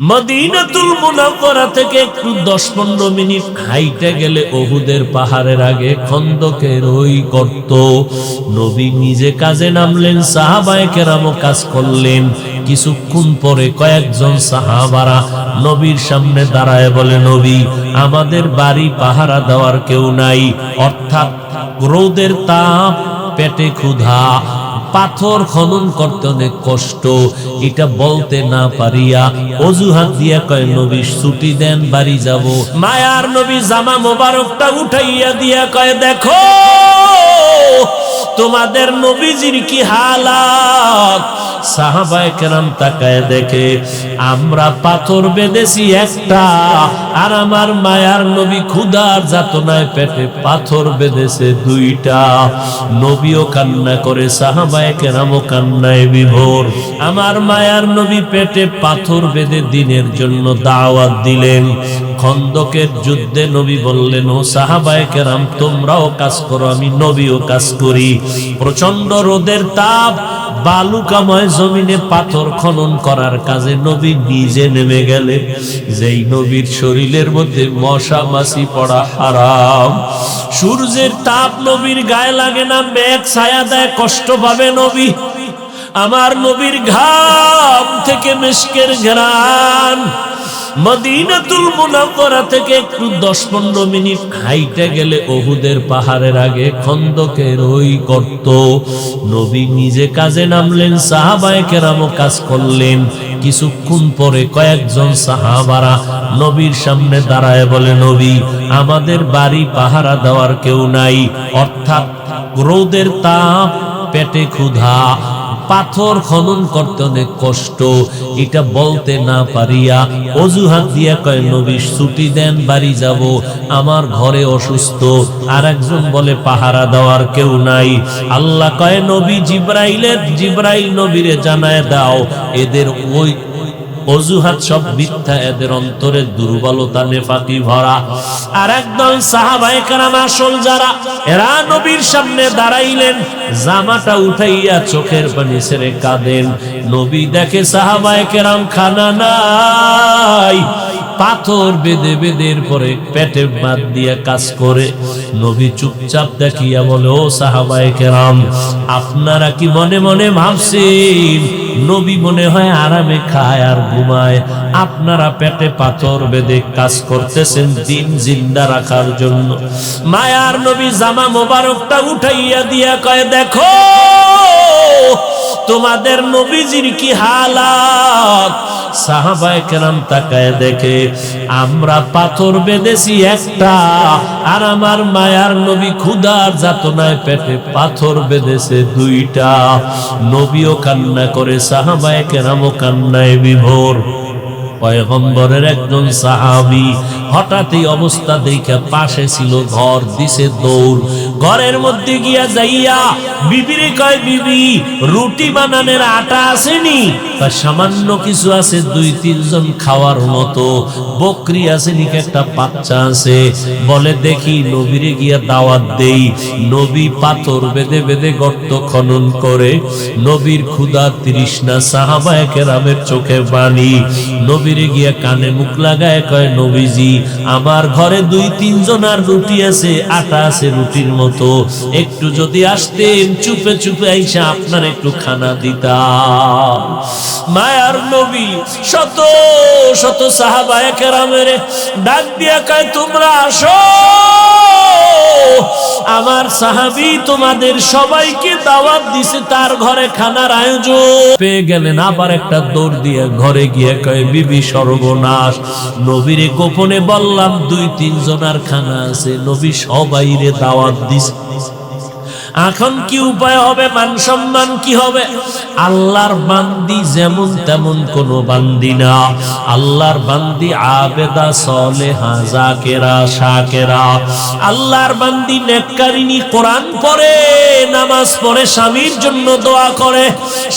মদিনাতুল মুনাওয়ারা থেকে একটু 10-15 মিনিট হাইটে গেলে উহুদের পাহাড়ের আগে খন্দকের ওই গর্ত। নবী নিজে কাজে নামলেন, সাহাবায়ে কেরামও কাজ করলেন। কিছুক্ষণ পরে কয়েকজন সাহাবারা নবীর সামনে দাঁড়ায় বলে, নবী, আমাদের বাড়ি পাহারা দেওয়ার কেউ নাই, অর্থাৎ রোদের তাপ, পেটে ক্ষুধা, পাথর খনন করতে অনেক কষ্ট। এটা বলতে না পারিয়া অজুহাত দিয়া কয়, নবী ছুটি দেন, বাড়ি যাব। মায়ার নবী জামা মোবারকটা উঠাইয়া দিয়া কয়, দেখো তোমাদের নবীজির কি হালাত। সাহাবায়ে কেরাম তাকায় দেখে, আমরা পাথর বেঁধেছি একটা, আর আমার মায়ার নবী ক্ষুধার যাতনায় পেটে পাথর বেঁধেছে দুইটা। নবীও কান্না করে, সাহাবায়ে কেরামও কান্নায় বিভোর। আমার মায়ার নবী পেটে পাথর বেঁধে দিনের জন্য দাওয়াত দিলেন। খন্দকের যুদ্ধে নবী বললেন, ও সাহাবায়ে কেরাম, তোমরাও কাজ করো, আমি নবীও কাজ করি। প্রচন্ড রোদের তাপ, বালুকাময় জমিনে পাথর খনন করার কাজে নবী নিজে নেমে গেলেন। যেই নবীর শরীরের মধ্যে মশা মাছি পড়া হারাম, সূর্যের তাপ নবীর গায়ে লাগে না, মেঘ ছায়া দেয়, কষ্ট পাবে নবী। আমার নবীর ঘাম থেকে মিশকের ঘ্রাণ। মদিনাতুল মুনাওয়ারা থেকে একটু 10-15 মিনিট হাইটে গেলে উহুদের পাহাড়ের আগে খন্দকের ওই গর্ত। নবী নিজে কাজে নামলেন, সাহাবায়ে কেরামও কাজ করলেন। কিছুক্ষণ পরে কয়েকজন সাহাবারা নবীর সামনে দাঁড়ায় বলে, নবী, আমাদের বাড়ি পাহারা দেওয়ার কেউ নাই, অর্থাৎ রোদের তাপ, পেটে ক্ষুধা, পাথর খনন করতে অনেক কষ্ট। এটা বলতে না পারিয়া অজুহাত দিয়া কয়, নবী ছুটি দেন, বাড়ি যাব, আমার ঘরে অসুস্থ। আর একজন বলে, পাহারা দেওয়ার কেউ নাই। আল্লাহ কয়, নবী জিবরাইল নবীরে জানায় দাও, এদের ওই অজুহাত সব মিথ্যা, এদের অন্তরে দুর্বলতা, নেফাকি ভরা। আর একদল সাহাবায়ে কেরাম আসল যারা, এরা নবীর সামনে দাঁড়াইলেন, জামাটা উঠাইয়া চোখের পানি ছেড়ে কাঁদেন। নবী দেখে সাহাবায়ে কেরাম খানা নাই, পাথর বেঁধে বেঁধে পরে পেটে বাদ দিয়া কাজ করে। নবী চুপচাপ দেখিয়া বলে, ও সাহাবায়ে কেরাম, আপনারা কি মনে মনে ভাবছেন নবী মনে হয় আরামে খায় আর ঘুমায়? আপনারা পেটে পাথর বেঁধে কাজ করতেছেন দিন জিন্দা রাখার জন্য। মায়ার নবী জামা মোবারকটা উঠাইয়া দিয়া কয়, দেখো তোমাদের নবীজির কি হালাত। সাহাবায়ে কেরাম তাকায় দেখে, আমরা পাথর বেঁধেছি একটা, আর আমার মায়ার নবী ক্ষুধার যাতনায় পেটে পাথর বেঁধেছে দুইটা। নবীও কান্না করে, সাহাবায়ে কেরামও কান্নায় বিভোর। পয়গম্বরের একজন সাহাবী হঠাৎই অবস্থা দেখে, পাশে ছিল ঘর, দিছে দৌড়। ঘরের মধ্যে গিয়া যাইয়া বিবিরে কয়, বিবি, রুটি বানানোর আটা আসেনি? সামান্য কিছু আছে, 2-3 জন খাওয়ার মতো। বকরি আছে নাকি, একটা বাচ্চা আছে? বলে, দেখি নবীরে গিয়া দাওয়াত দেই। নবী পাথর বেঁধে বেঁধে গর্ত খনন করে। নবীর ক্ষুধা তৃষ্ণা, সাহাবায়ে কেরামের চোখে পানি। নবীরে গিয়া কানে মুখ লাগায় কয়, নবীজি, আমার ঘরে 2-3 জনার রুটি আছে, আটা আছে রুটির মতো, একটু যদি আসতেন, চুপে চুপে আইসা আপনার একটু খানা দিতাম। মায়ার নবী শত শত সাহাবায়ে কেরামের ডাক দিয়া কয়, তোমরা আসো, আমার সাহাবী তোমাদের সবাইকে দাওয়াত দিছে, তার ঘরে খানার আয়োজন। পেয়ে গেলেন, আবার একটা দৌড় দিয়ে ঘরে গিয়ে কয়, বিবি সর্বনাশ, নবীরে গোপনে বললাম 2-3 জনার খানা আছে, নবী সবাইরে দাওয়াত দিছে, এখন কি উপায় হবে? মান সম্মান কি হবে? আল্লাহর বান্দি যেমন তেমন কোন বান্দি না। আল্লাহর বান্দি আবেদা, সালেহা, জাকেরা, শাকেরা। আল্লাহর বান্দি নেককারিনী, কোরআন পড়ে, নামাজ পড়ে, স্বামীর জন্য দোয়া করে।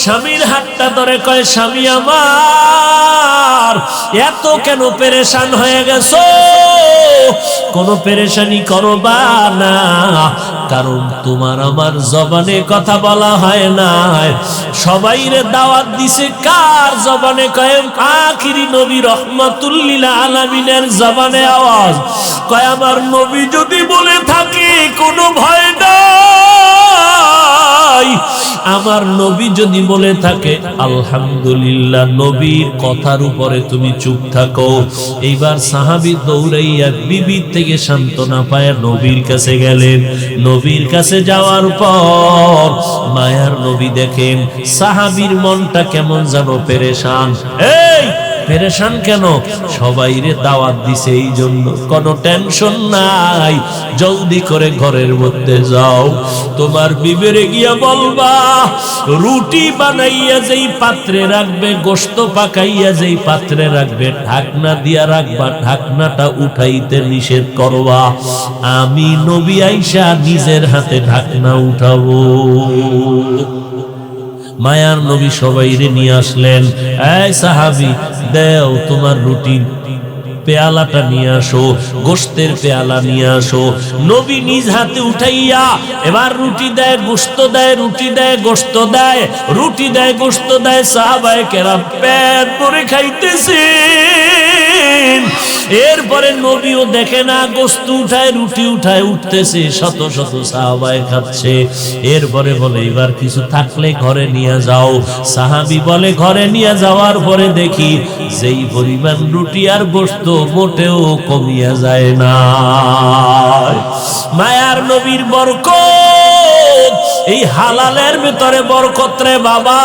স্বামীর হাতটা ধরে কয়, স্বামী আমার, এত কেন পেরেশান হয়ে গেছো? কোনো পেরেশানি করবা না, কারণ তোমার আমার জবানে কথা বলা হয় না, সবাইরে দাওয়াত দিছে কার জবানে? কয় আখিরি নবী রহমাতুল লিল আলামিনের জবানে আওয়াজ। কয় আমার নবী যদি বলে থাকে কোনো ভয় নাই, আমার নবী যদি বলে থাকে আলহামদুলিল্লাহ, নবীর কথার উপরে তুমি চুপ থাকো। এইবার সাহাবী দৌড়াইয়া বিবির থেকে সান্ত্বনা পায় নবীর কাছে গেলেন। নবীর কাছে যাওয়ার পর মায়ার নবী দেখেন সাহাবীর মনটা কেমন যেন পেরেশান। এই পেরেশান কেন? সবাইরে দাওয়াত দিছে এই জন্য। কোনো টেনশন নাই, জলদি করে ঘরের মধ্যে যাও, তোমার বিবেরে গিয়া বলবা রুটি বানাইয়া যেই পাত্রে রাখবে, গোশত পাকাইয়া যেই পাত্রে রাখবে, ঢাকনা দিয়া রাখবা, ঢাকনাটা উঠাইতে নিষেধ করবা। আমি নবী আইসা নিজের হাতে ঢাকনা উঠাবো। মায়ার নবী সবাইরে নিয়ে আসলেন। এই সাহাবী, দেও তোমার রুটি পেয়ালাটা নিয়ে আসো, গোশতের পেয়ালা নিয়ে আসো। নবী নিজ হাতে উঠাইয়া এবার রুটি দেয়, গোশত দেয়, রুটি দেয়, গোশত দেয়, রুটি দেয়, গোশত দেয়। সাহাবায়ে কেরাম পেট ভরে খাইতেছেন। এরপরে নবীও দেখে না, গোশত উঠায়, রুটি উঠায়, উঠতেছে, শত শত সাহাবায়ে খাচ্ছে। এরপরে বলে এবার কিছু থাকলে ঘরে নিয়ে যাও। সাহাবী বলে ঘরে নিয়ে যাওয়ার পরে দেখি যেই পরিমাণ রুটি আর গোশত মোটেও কমিয়া যায় না। মায়ার নবীর বরকত, এই হালালের ভেতরে বরকত রে বাবা,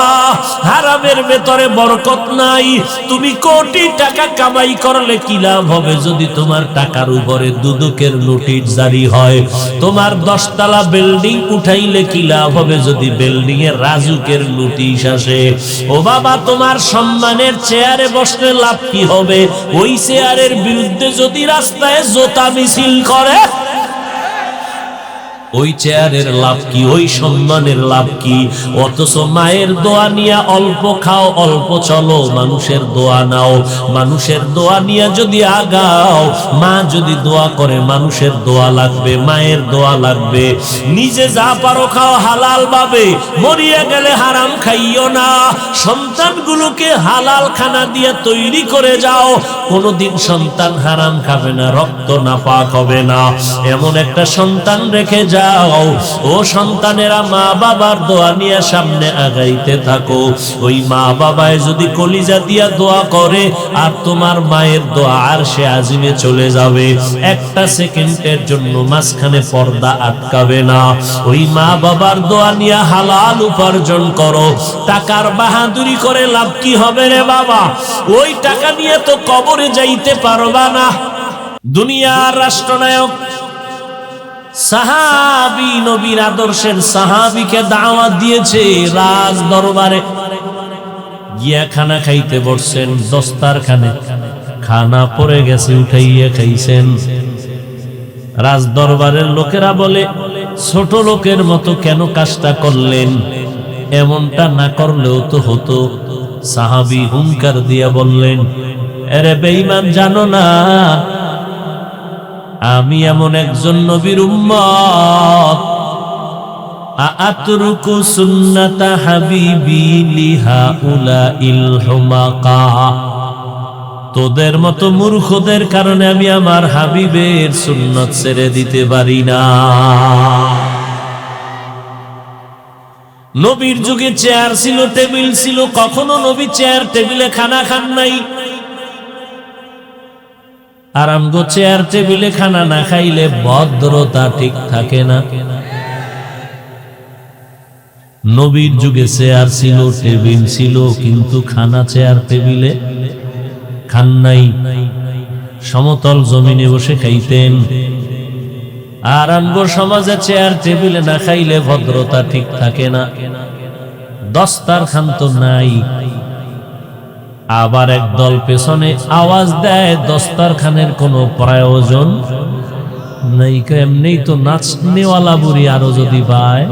হারামের ভেতরে বরকত নাই। তুমি কোটি টাকা কামাই করলে কি লাভ হবে যদি তোমার টাকার উপরে দুদকের নোটিশ জারি হয়? তোমার 10 তলা বিল্ডিং উঠাইলে কি লাভ হবে যদি বিল্ডিং এর রাজুকের নোটিশ আসে? ও বাবা, তোমার সম্মানের চেয়ারে বসলে লাভ কি হবে? ওই চেয়ারের বিরুদ্ধে যদি রাস্তায় জোতা মিছিল করে, ওই চেয়ারের লাভ কি? ওই সম্মানের লাভ কি? অথচ মায়ের দোয়া নিয়ে অল্প খাও, অল্প চলো, মানুষের দোয়া নাও। মানুষের দোয়া নিয়ে যদি আগাও, মা যদি দোয়া করে মানুষের দোয়া লাগবে, মায়ের দোয়া লাগবে। নিজে যা পারো খাও হালাল ভাবে, মরিয়া গেলে হারাম খাইও না। সন্তানগুলোকে হালাল খানা দিয়ে তৈরি করে যাও, কোনোদিন সন্তান হারাম খাবে না, রক্ত নাপাক হবে না, এমন একটা সন্তান রেখে যাও। ও সন্তানেরা, মা বাবার দোয়া নিয়ে সামনে আগাইতে থাকো। ওই মা বাবায় যদি কলিজা দিয়া দোয়া করে আর তোমার মায়ের দোয়া আরশে আজিমে চলে যাবে, একটা সেকেন্ডের জন্য মাঝখানে পর্দা আটকাবে না। ওই মা বাবার দোয়া নিয়ে হালাল উপার্জন করো। টাকার বাহাদুরি করে লাভ কি হবে রে বাবা? ওই টাকা নিয়ে তো কবরে যাইতে পারবা না। দুনিয়ার রাষ্ট্রনায়ক সাহাবী, নবীর আদর্শের সাহাবীকে দাওয়াত দিয়েছে রাজ দরবারে, গিয়া খানা খাইতে বসছেন। দস্তারখানে খানা পড়ে গেছে, উঠাইয়া খাইছেন। রাজ দরবারের লোকেরা বলে ছোট লোকের মতো কেন কাজটা করলেন? এমনটা না করলেও তো হতো। সাহাবী হুঙ্কার দিয়া বললেন, আরে বেঈমান, জানো না আমি এমন একজন নবীর উম্মত, আতরুকু সুন্নাতা হাবিবি লিহাউলাইল হুমাকা। তোদের মতো মূর্খদের কারণে আমি আমার হাবিবের সুন্নাত ছেড়ে দিতে পারি না। নবীর যুগে চেয়ার ছিল, টেবিল ছিল, কখনো নবী চেয়ার টেবিলে খানা খান নাই। আর আমগো চেয়ার টেবিলে খানা না খাইলে ভদ্রতা ঠিক থাকে না। নবীর যুগে চেয়ার ছিল, টেবিল ছিল, কিন্তু খানা চেয়ার টেবিলে খান নাই। সমতল জমিনে বসে খাইতেন। আর আমগো সমাজে চেয়ার টেবিলে না খাইলে ভদ্রতা ঠিক থাকে না। দস্তারখান তো নাই। আবার একদল পেছনে আওয়াজ দেয় দস্তারখানের কোনো প্রয়োজন নাই, এমনি তো নাচনেওয়ালা বুড়ি আরো যদি পায়।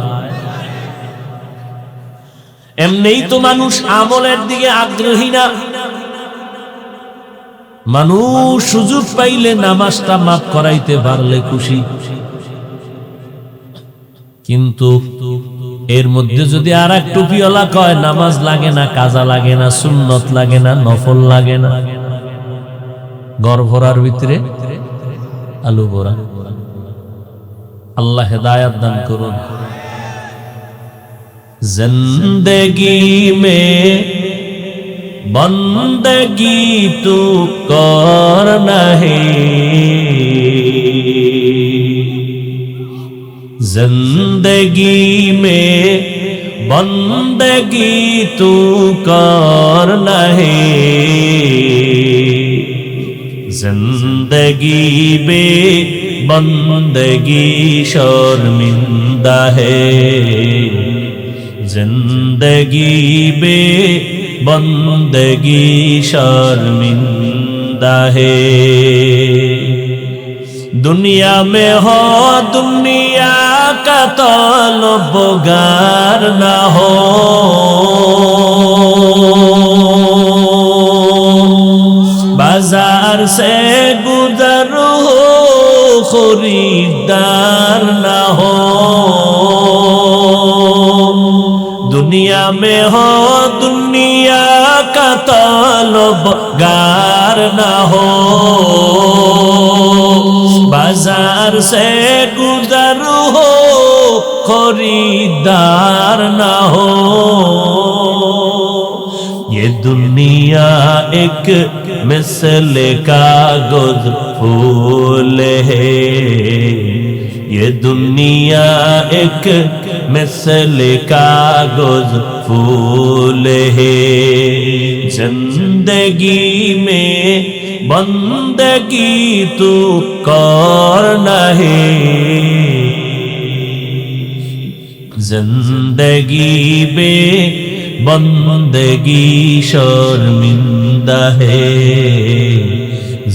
এমনি তো মানুষ আমলের দিকে আগ্রহী না। মানুষ সুযোগ পাইলে নামাজটা মাফ করাইতে পারলে খুশি। কিন্তু এর মধ্যে যদি আর এক টুপিওয়ালা কয় নামাজ লাগে না, কাজা লাগে না, সুন্নত লাগে না, নফল লাগে না, ঘর ভরার ভিতরে আলু ভরা। আল্লাহ হেদায়াত দান করুন। जिंदगी में बंदगी तू कर नहीं, जिंदगी में बंदगी तू कर नहीं, जिंदगी में बंदगी शर्मिंदा है, जिंदगी बे बंदगी शर्मिंदा है। दुनिया में हो दुनिया का तलबगार ना हो, बाजार से गुजर हो खरीदार ना हो, दुनिया में हो दुनिया का तलबगार ना हो, बाजार से गुजर हो खरीदार ना हो। ये दुनिया एक मिसल कागज फूल है, ये दुनिया एक मिसल कागज फूल है, जिंदगी में बंदगी तू कर नहीं, जिंदगी में बंदगी शर्मिंदा है,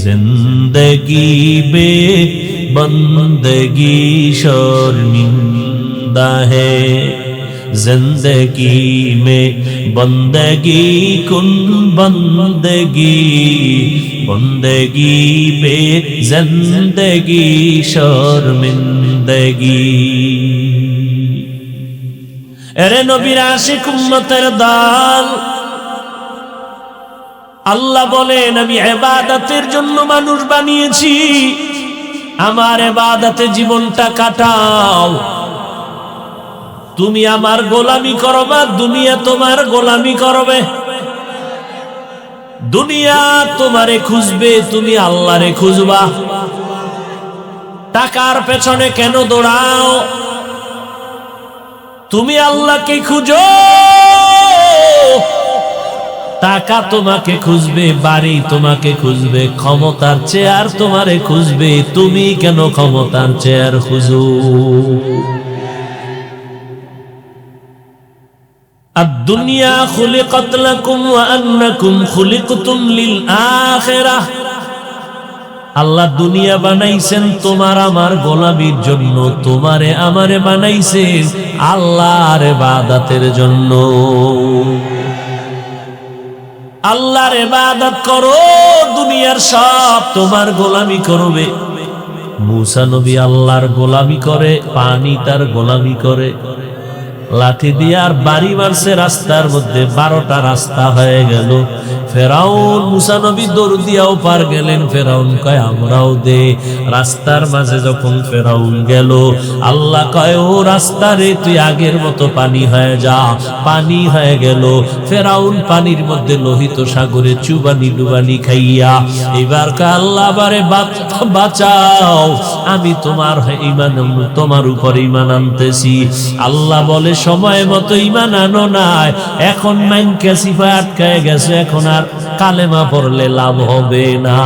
जिंदगी में बंदगी शर्मिंदा है, जिंदगी में बंदगी कुन बंदगी, बंदगी पे जिंदगी शर्मिंदगी। এরে নবীর আশিক উম্মতের দল, আল্লাহ বলেন আমি ইবাদতের জন্য মানুষ বানিয়েছি, আমার ইবাদতে জীবনটা কাটাও। তুমি আমার গোলামি করবা, দুনিয়া তোমার গোলামি করবে। দুনিয়া তোমারে খুঁজবে, তুমি আল্লাহরে খুঁজবা। টাকার পেছনে কেন দৌড়াও? তুমি আল্লাহকে খুঁজো। টাকা তোমাকে খুঁজবে, বাড়ি তোমাকে খুঁজবে, ক্ষমতার চেয়ার তোমারে খুঁজবে, তুমি কেন ক্ষমতার চেয়ার খুঁজো? আদ-দুনিয়া খুলিকাত লাকুম ওয়া আন্নাকুম খুলিকতুম লিল আখিরাহ। আল্লাহ দুনিয়া বানাইছেন তোমার আমার গোলামির জন্য, তোমারে আমারে বানাইছেন আল্লাহর ইবাদতের জন্য। আল্লাহর ইবাদত করো, দুনিয়ার সব তোমার গোলামি করবে। মূসা নবী আল্লাহর গোলামি করে, পানি তার গোলামি করে, লাঠি দিয়ে আর বাড়ি মারছে রাস্তার মধ্যে, 12টা রাস্তা হয়ে গেল। ফেরাউন মূসা নবী দৌড় দিয়াও পার গেলেন, ফেরাউন কয় আমরাও দে। রাস্তার মাঝে যখন ফেরাউন গেল, আল্লাহ কয় ও রাস্তা রে তুই আগের মতো পানি হয়ে যা। পানি হয়ে গেল, ফেরাউন পানির মধ্যে লোহিত সাগরে চুবানি ডুবানি খাইয়া। এবার কয় আল্লাহ বারে বাঁচাও, আমি তোমার ঈমান, তোমার উপর ঈমান আনতেছি। আল্লাহ বলে সময় মতো ঈমান আনো নাই, এখন মাইনকা সিফা আটকায় গেছে, এখন আর কালেমা পড়লে লাভ হবে না।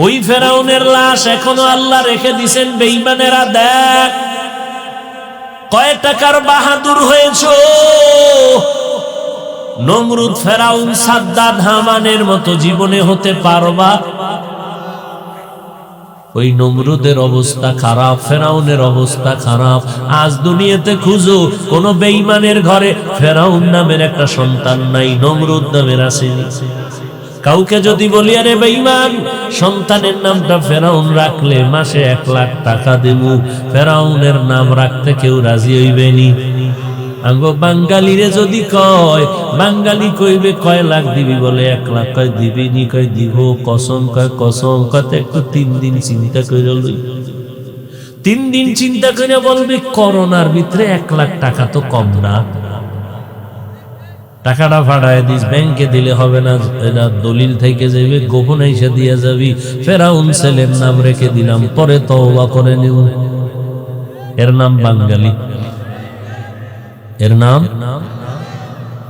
ওই ফেরাউনের লাশ এখনো আল্লাহ রেখে দিছেন। বেঈমানেরা দেখ কয় টাকার বাহাদুর হয়েছো। নমরুদ, ফেরাউন, সাদ্দাত, হামানের মতো জীবনে হতে পারবা? ওই নমরুদের অবস্থা খারাপ, ফেরাউনের অবস্থা খারাপ। আজ দুনিয়াতে খুঁজো, কোন বেঈমানের ঘরে ফেরাউন নামের একটা সন্তান নাই, নমরুদ নামের আছে। কাউকে যদি বলি আরে বেঈমান সন্তানের নামটা ফেরাউন রাখলে মাসে 1 লাখ টাকা দেব, ফেরাউনের নাম রাখতে কেউ রাজি হইবেনি। আঙ্গো বাঙালিরে যদি কয়, বাঙালি কইবে কয় লাখ দিবি, বলে 1 লাখ, কয় দিবি নি, কয় দিব, কসম, কয় কসম, কত একটু 3 দিন চিন্তা করে লই। 3 দিন চিন্তা করে বলবে করোনার ভিতরে 1 লাখ টাকা তো কম না, টাকাটা ফাটায় দিস, ব্যাংকে দিলে হবে না, এটা দলিল থেকে যাবে, গোপন এসে দিয়ে যাবি, ফেরাউন ছেলের নাম রেখে দিলাম, পরে তওবা করে নিব। এর নাম বাঙালি, এর নাম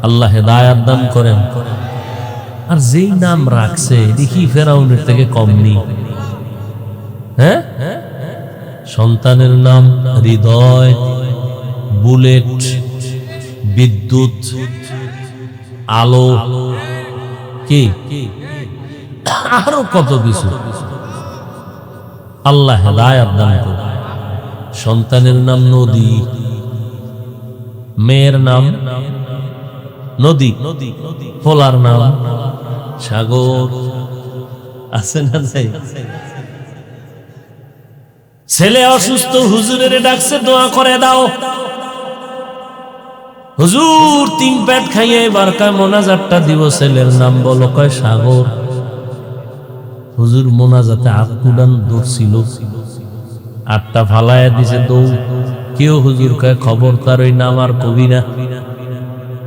আল্লাহ হেদায়েত দান করেন। আর যেই নাম রাখছে দেখি ফেরাউনের থেকে কম নেই। হ্যাঁ, সন্তানের নাম হৃদয়, বুলেট, বিদ্যুৎ, আলো, কি আরো কত কিছু। আল্লাহ হেদায়েত দান করেন। সন্তানের নাম নদী, মেয়ের নাম নদী, ফোলার নাম সাগর, আছে না নাই? ছেলে অসুস্থ, হুজুরের ডাকছে দোয়া করে দাও। হুজুর 3 পেট খাইয়ে এবার কয় মোনাজাতটা দিব, ছেলের নাম বলো, কয় সাগর। হুজুর মোনাজাতে আকুডান দৌড়ছিল, 8টা ফালাইয়া দিছে দৌড়। কেউ হুজুর কয় খবরদার ওই নাম আর কবি না,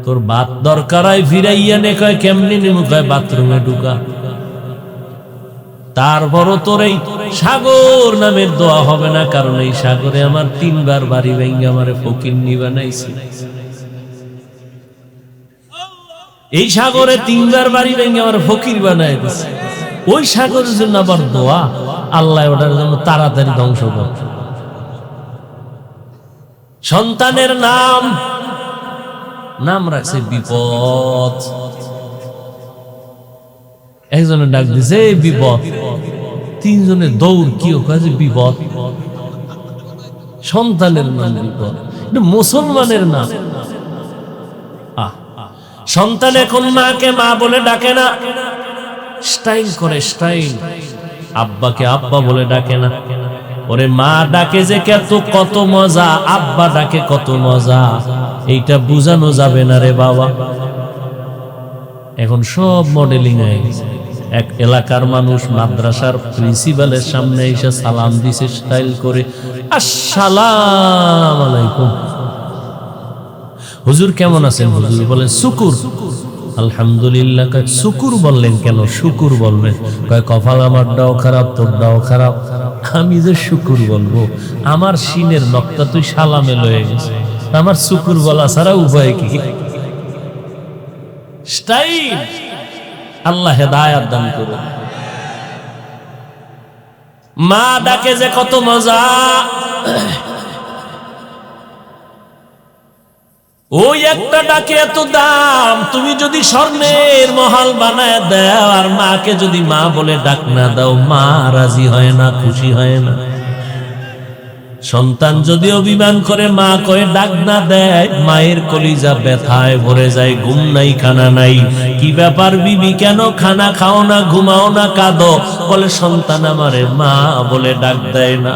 তোর বাত দরকার হয় ফিরাইয়া নে। কয় কেমনি নিমু, কয় বাথরুমে ঢুকা। তারপরও তোর এই সাগর নামের দোয়া হবে না, কারণ এই সাগরে আমার 3 বার বাড়ি ভেঙে আমারে ফকিন্নি বানাইছে। এই সাগরে 3 বার বাড়ি ভেঙে আমার ফকির বানাই দিছে। ওই সাগরের জন্য আবার দোয়া, আল্লাহ ওটার জন্য তাড়াতাড়ি ধ্বংস করে। সন্তানের নাম নাম রাখছে বিপদ। একজনে ডাক দিছে এই বিপদ, 3 জনের দৌড়, কি কাজে বিপদ। সন্তানের নাম বিপদ, এটা মুসলমানের নাম। সন্তান এখন মাকে মা বলে ডাকে না, স্টাইল করে, স্টাইল। আব্বাকে আব্বা বলে ডাকে না। ওরে মা ডাকে যে কত মজা, আব্বা ডাকে কত মজা, এইটা বুঝানো যাবে না রে বাবা। এখন সব মডেলিং হয়ে গেছে। এক এলাকার মানুষ মাদ্রাসার প্রিন্সিপালের সামনে এসে সালাম দিছে স্টাইল করে, আসসালামু আলাইকুম। হুজুর কেমন আছেন? হুজুর বলে শুকুর। আলহামদুলিল্লাহ। শুকুর বললেন কেন? শুকুর বলবেন। কয় কপাল আমারটাও খারাপ, তোরটাও খারাপ, আমি যে শুকুর বলবো? আমার সিনের নকটা তুই সালামে লয়ে গেছে, আমার শুকুর বলা ছাড়া উপায় কি? স্টাইল। আল্লাহ হেদায়েত দান করুন। মা ডাকে যে কত মজা, ওই একটা ডাকে এত দাম। তুমি যদি স্বর্ণের মহল বানায় দাও আর মাকে যদি মা বলে ডাক না দাও, মা রাজি হয় না, খুশি হয় না। সন্তান যদি অভিমান করে মা কয়ে ডাক না দেয়, মায়ের কলিজা ব্যথায় ভরে যায়। ঘুম নাই, খানা নাই, কি ব্যাপার বিবি, কেন খানা খাও না, ঘুমাও না, কাঁদো? বলে সন্তান আমারে মা বলে ডাক দেয় না।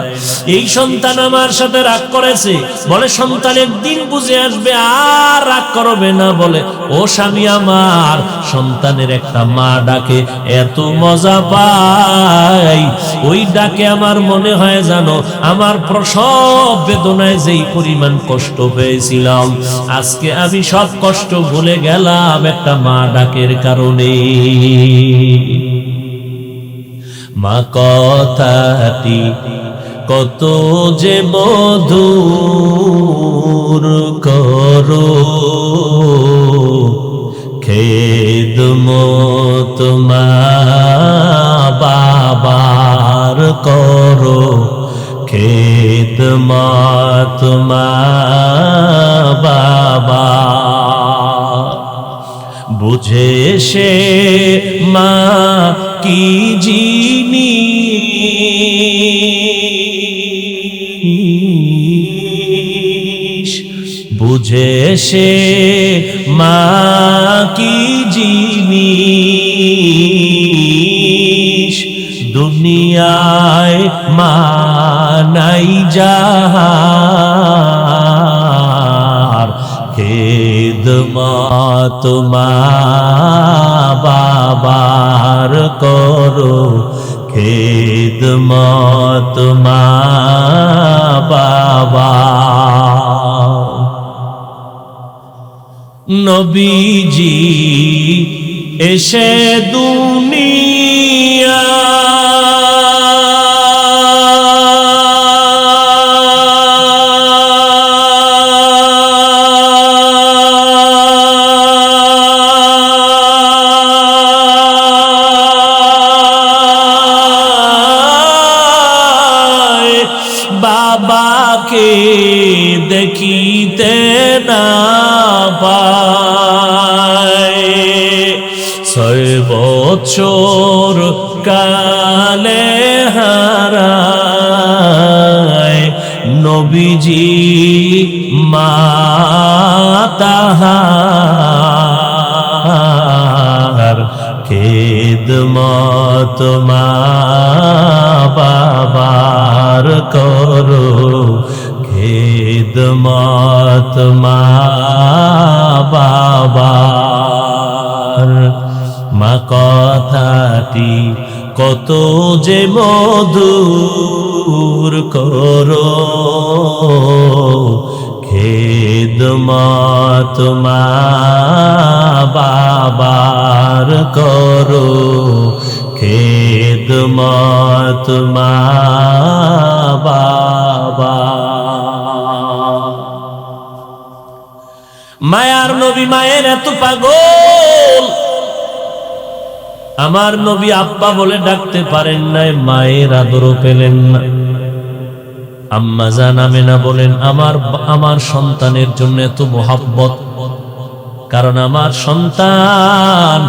এই সন্তান আমার সাথে রাগ করেছে, বলে সন্তানের দিন বুঝে আসবে আর রাগ করবে না। বলে ও স্বামী আমার, সন্তানের একটা মা ডাকে এত মজা পাই, ওই ডাকে আমার মনে হয় জানো আমার সব বেদনায় যেই পরিমাণ কষ্ট পেয়েছিলাম, আজকে আমি সব কষ্ট ভুলে গেলাম একটা মা ডাকের কারণে। মা কথাটি কত যে মধুর, করো খেদমত মা বাবার, করো খেদমত মা বাবা। বুঝে সে মা কি জিনিস, বুঝে সে মা কি জিনিস। দুনিয়ায় মানাই যাহার খেদমত মা বাবার করো, খেদমত মা বাবার। নবীজি এসে দুনিয়া বাবাকে দেখিতে না পায়, 6 বছর কালে হারায় নবীজি মা তাহার খেদমত মা বাবার করো, খেদমত মা বাবার। মা কথাটি কত যে মধুর করো, খেদমত মা বাবার করো, খেদমত মা বাবার। মায়ার নবী মায়ের এত পাগল, আমার নবী আব্বা বলে ডাকতে পারেন নাই, মায়ের আদরও পেলেন না। আম্মা জান আমেনা বলেন, আমার সন্তানের জন্য এত মোহাব্বত, কারণ আমার সন্তান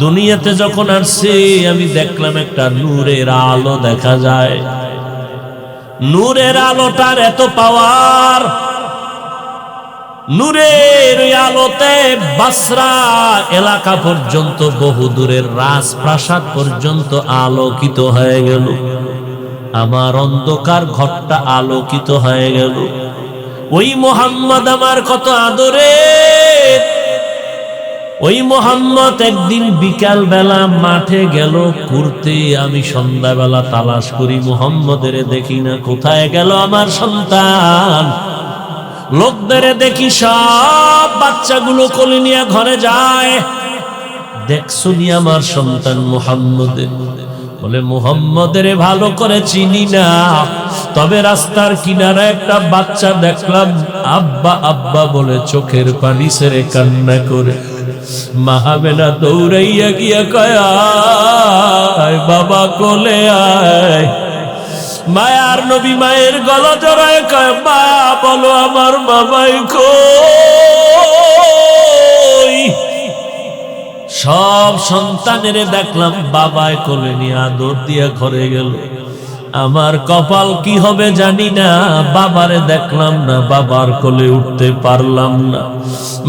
দুনিয়াতে যখন আসছে আমি দেখলাম একটা নূরের আলো দেখা যায়। নূরের আলোটার এত পাওয়ার, নূরের আলোতে বাসরা এলাকা পর্যন্ত, বহু দূরের রাজপ্রাসাদ পর্যন্ত আলোকিত হয়ে গেল। আমার অন্ধকার ঘরটা আলোকিত হয়ে গেল। ওই মোহাম্মদ আমার কত আদরে। ওই মোহাম্মদ একদিন বিকাল বেলা মাঠে গেল ঘুরতে, আমি সন্ধ্যাবেলা তালাশ করি, মোহাম্মদের দেখি না। কোথায় গেল আমার সন্তান? লোকদের দেখি সব বাচ্চাগুলো কোলে নিয়ে ঘরে যায়। দেখছো নি আমার সন্তান মুহাম্মদের? বলে মুহাম্মদের ভালো করে চিনি না, তবে রাস্তার কিনারে একটা বাচ্চা দেখলাম আব্বা আব্বা বলে চোখের পানি ছেড়ে কান্না করে। মা আমেনা দৌড়াইয়া গিয়া কয়, আয় বাবা কোলে আয়। মায়ার নবী মায়ের গলা জড়ায় কয়, মা বলো আমার বাবাই কই? সব সন্তানের দেখলাম বাবায় কোলে নিয়ে আদর দিয়া ঘরে গেল। আমার কপাল কি হবে জানি না, বাবারে দেখলাম না, বাবার কোলে উঠতে পারলাম না।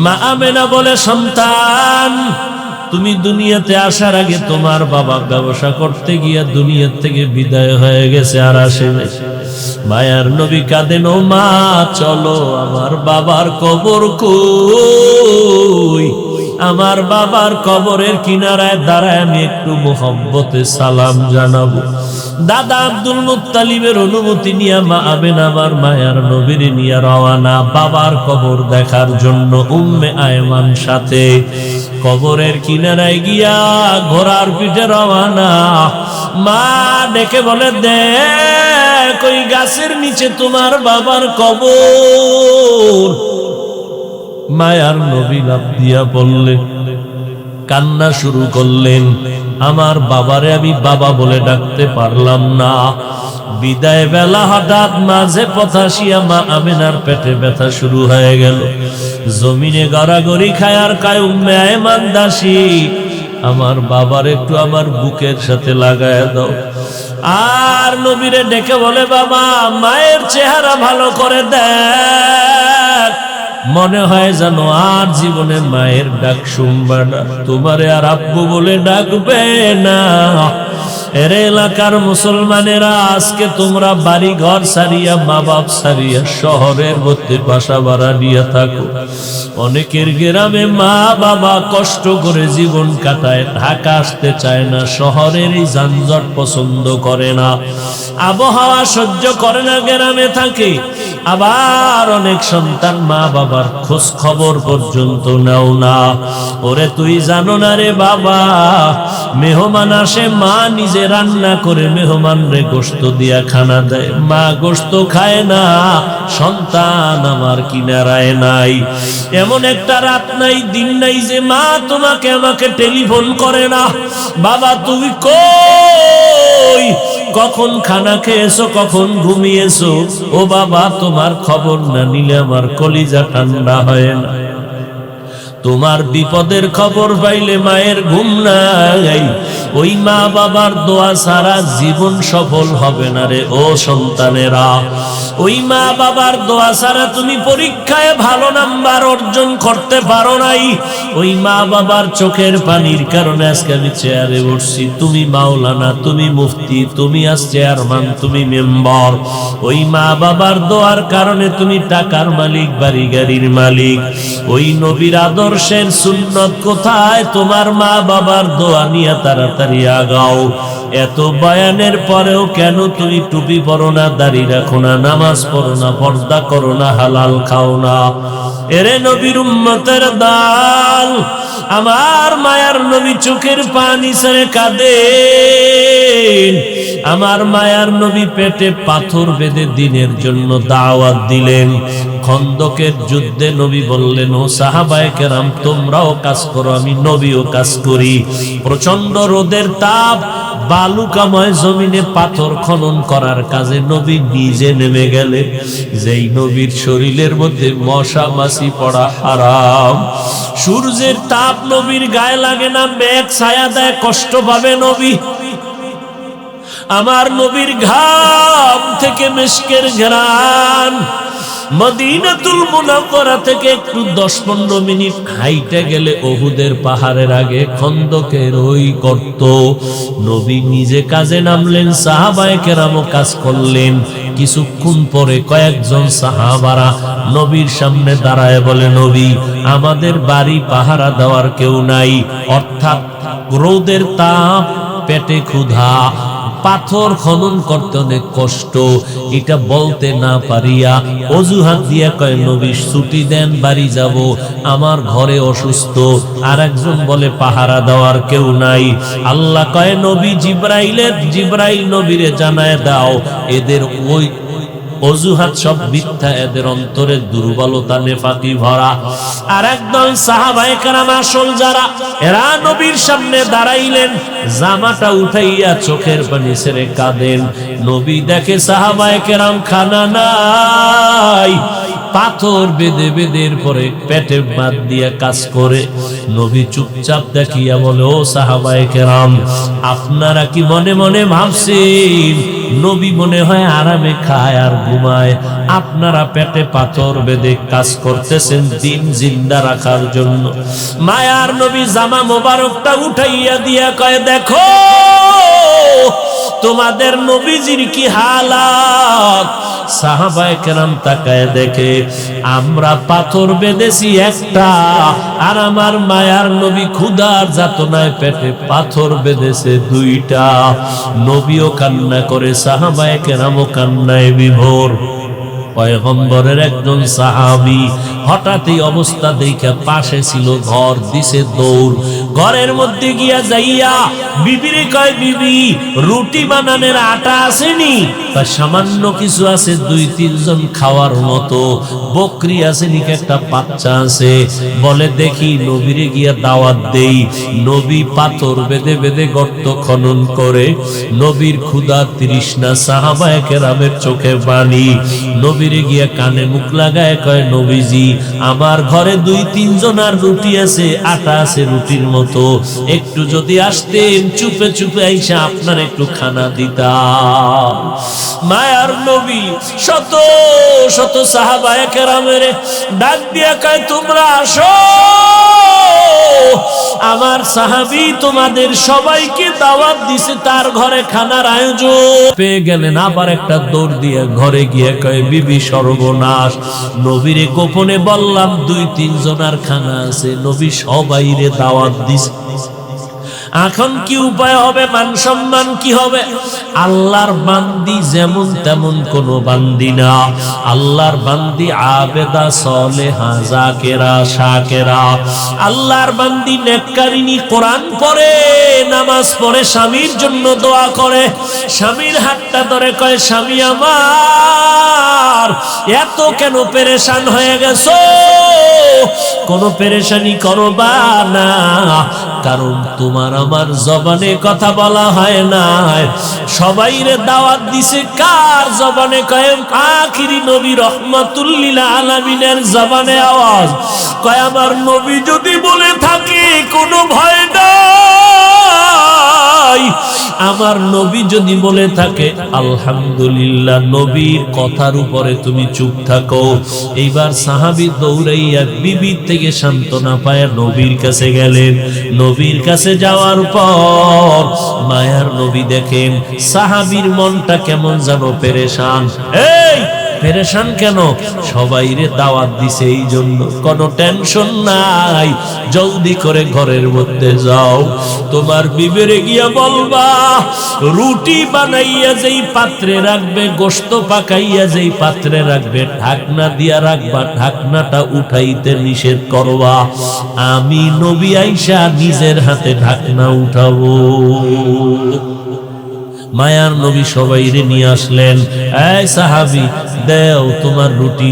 মা আমেনা বলে, সন্তান তুমি দুনিয়াতে আসার আগে তোমার বাবা ব্যবসা করতে গিয়া দুনিয়া থেকে বিদায় হয়ে গেছে, আর আসে নাই। মায়ার নবী কাঁদেন, ও মা চলো, আমার বাবার কবর কই? আমার বাবার কবরের কিনারায় দাঁড়ায় আমি একটু মোহব্বতে সালাম জানাবো। দাদা আব্দুল মুত্তালিবের অনুমতি নিয়ে মা আমেনা আমার মায়ার নবীর নিয়ে রওয়ানা বাবার কবর দেখার জন্য। উম্মে আয়মান সাথে কবরের কিনারায় গিয়া ঘোড়ার পিঠে রওয়ানা। মা ডেকে বলে, দেখ ওই গাছের নিচে তোমার বাবার কবর। মায়ার নবী লাফ দিয়া বললেন, কান্না শুরু করলেন। আমার বাবারে আমি বাবা বলে ডাকতে পারলাম না। বিদায় বেলা হঠাৎ মাঝে পথ আসিয়া মা আমেনার পেটে ব্যথা শুরু হয়ে গেল। জমিনে গড়াগড়ি খায় আর কায়, উম্মে আয়মান দাসী আমার বাবার একটু আমার বুকের সাথে লাগায় দাও। আর নবীরে ডেকে বলে, বাবা মায়ের চেহারা ভালো করে দেখ, মনে হয় যেন আর জীবনে মায়ের ডাক শুনবে না, তোমারে আর আব্বু বলে ডাকবে না। এরে এলাকার মুসলমানেরা, আজকে তোমরা বাড়ি ঘর সারিয়া মা বাপ সারিয়া শহরের মধ্যে বাসা ভাড়া নিয়ে থাকো। অনেকের গ্রামে মা বাবা কষ্ট করে জীবন কাটায়, ঢাকা আসতে চায় না, শহরের এই যানজট পছন্দ করে না, আবহাওয়া সহ্য করে না, গ্রামে থাকে। আবার অনেক সন্তান মা বাবার খোঁজ খবর পর্যন্ত নাও না। ওরে তুই জানো না রে বাবা, মেহমান আসে, মা নিজে রান্না করে মেহমান রে গোশত দিয়া খানা দেয়, মা গোশত খায় না, সন্তান আমার কিনারায় নাই। এমন একটা রাত নাই, দিন নাই যে মা তোমাকে আমাকে টেলিফোন করে না, বাবা তুমি কই, কখন খানা খেয়েছো, কখন ঘুমিয়েছো, ও বাবা তোমার খবর না নিলে আমার কলিজা ঠান্ডা হয় না। তোমার বিপদের খবর পাইলে মায়ের ঘুম নাই। ওই মা বাবার দোয়া ছাড়া জীবন সফল হবে না রে ও সন্তানেরা। ওই মা বাবার দোয়া ছাড়া তুমি পরীক্ষায় ভালো নাম্বার অর্জন করতে পারো নাই। ওই মা বাবার চোখের পানির কারণে আজকে আমি চেয়ারে বসছি, তুমি মাওলানা, তুমি মুফতি, তুমি আজ চেয়ারম্যান, তুমি মেম্বার। ওই মা বাবার দোয়ার কারণে তুমি টাকার মালিক, বাড়ি গাড়ির মালিক। ওই নবীর আদর্শের সুন্নত কোথায়? তোমার মা বাবার দোয়া নিয়ে তাড়াতাড়ি আগাও। এত বয়ানের পরেও কেন তুমি টুপি পরো না, দাড়ি রাখো না, নামাজ পড়ো না, পর্দা করো না, হালাল খাও না? এরে নবীর উম্মতের দল, আমার মায়ার নবী চোখের পানি ছেড়ে কাঁদেন। আমার মায়ার নবী পেটে পাথর বেঁধে দিনের জন্য দাওয়াত দিলেন। খন্দকের যুদ্ধে নবী বললেন, ও সাহাবায়ে কেরাম তোমরাও কাজ করো, আমি নবীও কাজ করি। প্রচন্ড রোদের তাপ, বালুকাময় জমিনে পাথর খনন করার কাজে নবী নিজে নেমে গেলেন। যেই নবীর শরীরের মধ্যে মশা মাছি পড়া হারাম, সূর্যের তাপ নবীর গায়ে লাগে না, মেঘ ছায়া দেয়, কষ্ট পাবে নবী। আমার নবীর ঘাম থেকে মিশকের ঘ্রাণ, মদিনাতুল মুনাওয়ারা থেকে একটু 10-15 মিনিট হাইটে গেলে উহুদের পাহাড়ের আগে খন্দকের ওই গর্ত। নবী নিজে কাজে নামলেন, সাহাবায়ে কেরামও কাজ করলেন। কিছুক্ষণ পরে কয়েকজন সাহাবারা নবীর সামনে দাঁড়ায় বলে, নবী আমাদের বাড়ি পাহারা দেওয়ার কেউ নাই, অর্থাৎ রোদের তাপ, পেটে ক্ষুধা, পাথর খনন করতে অনেক কষ্ট। এটা বলতে না পারিয়া অজুহাত দিয়া কয়, নবী ছুটি দেন, বাড়ি যাব, আমার ঘরে অসুস্থ। আর একজন বলে পাহারা দেওয়ার কেউ নাই। আল্লাহ কয়, নবী জিবরাইল নবীরে জানায় দাও, এদের ওই অজুহাত সব মিথ্যা, এদের অন্তরে দুর্বলতা, নেফাকি ভরা। আর একদল সাহাবায়ে কেরাম আসল যারা, এরা নবীর সামনে দাঁড়াইলেন, জামাটা উঠাইয়া চোখের পানি ছেড়ে কাঁদেন। নবী দেখে সাহাবায়ে কেরাম খানা নাই, পাথর বেঁধে বেঁধে পরে পেটে বাদ দিয়ে কাজ করে। নবী চুপচাপ দেখিয়া বলে, ও সাহাবায়ে কেরাম আপনারা কি মনে মনে ভাবছেন নবী মনে হয় আরামে খায় আর ঘুমায়? আপনারা পেটে পাথর বেঁধে কাজ করতেছেন দিন জিন্দা রাখার জন্য। মায়ার নবী জামা মোবারকটা উঠাইয়া দিয়া কয়, দেখো তোমাদের নবীজির কি হালাত। সাহাবায়ে কেরাম তাকায় দেখে, আমরা পাথর বেঁধেছি একটা, আর আমার মায়ার নবী ক্ষুধার যাতনায় পেটে পাথর বেঁধেছে দুইটা। নবীও কান্না করে, সাহাবায়ে কেরামও কান্নায় বিভোর। পয়গম্বরের একজন সাহাবী হঠাৎই অবস্থা দেখে, পাশে ছিল ঘর, দিছে দৌড়, ঘরের মধ্যে গিয়া যাইয়া বিবিরে কয়, বিবি রুটি বানানোর আটা আসেনি? সামান্য কিছু আছে, 2-3 জন খাওয়ার মতো। বকরি আছে নাকি, একটা বাচ্চা আছে? বলে দেখি নবীরে গিয়া দাওয়াত দেই। নবী পাথর বেঁধে বেঁধে গর্ত খনন করে। নবীর ক্ষুধা তৃষ্ণা, সাহাবায়ে কেরামের চোখে পানি। নবীরে গিয়া কানে মুখ লাগায় কয়, নবীজি আমার ঘরে 2-3 জনের রুটি আছে, আটা আছে রুটির মতো, একটু যদি আসতেন চুপে চুপে আইসা আপনার একটু খানা দিতাম। মায়ার নবী শত শত সাহাবায়ে কেরামের ডাক দিয়া কয়, তোমরা আসো, আমার সাহাবী তোমাদের সবাইকে দাওয়াত দিছে, তার ঘরে খানার আয়োজন। পেয়ে গেলেন, আবার একটা দৌড় দিয়ে ঘরে গিয়ে কয়, বিবি সর্বনাশ, নবীরে গোপনে বললাম 2-3 জনের খানা আছে, নবী সবাইরে দাওয়াত দিছে, এখন কি উপায় হবে, মান সম্মান কি হবে? আল্লাহর বান্দি যেমন তেমন কোন বান্দি না, আল্লাহর বান্দি আবেদা সালেহা জাকেরা শাকেরা, আল্লাহর বান্দি নেককারিনী, কোরআন পড়ে নামাজ পড়ে, স্বামীর জন্য দোয়া করে, স্বামীর হাতটা ধরে কয়, স্বামী আমার এত কেন পেরেশান হয়ে গেছো? কোনো পেরেশানি করবা না, কারণ তোমার আমার জবানে কথা বলা হয় না, সবাইরে দাওয়াত দিছে কার জবানে? কয় আখিরি নবী রহমাতুল লিল আলামিনের জবানে আওয়াজ। কয় আমার নবী যদি বলে থাকে কোনো ভয় নাই, আমার নবী যদি বলে থাকে আলহামদুলিল্লাহ, নবীর কথার উপরে তুমি চুপ থাকো। এইবার সাহাবী দৌড়াইয়া বিবির থেকে সান্ত্বনা পায় নবীর কাছে গেলেন। নবীর কাছে যাওয়ার পর মায়ার নবী দেখেন সাহাবীর মনটা কেমন যেন পেরেশান। এই পেরেশান কেন? সবাইরে দাওয়াত দিছে এই জন্য, কোনো টেনশন নাই, জলদি করে ঘরের মধ্যে যাও, তোমার বিবেরে গিয়া বলবা রুটি বানাইয়া যেই পাত্রে রাখবে, গোশত পাকাইয়া যেই পাত্রে রাখবে, ঢাকনা দিয়া রাখবা, ঢাকনাটা উঠাইতে নিষেধ করবা, আমি নবী আইসা নিজের হাতে ঢাকনা উঠাবো। মায়ার নবী সবাইরে নিয়ে আসলেন, এই সাহাবী দেও তোমার রুটি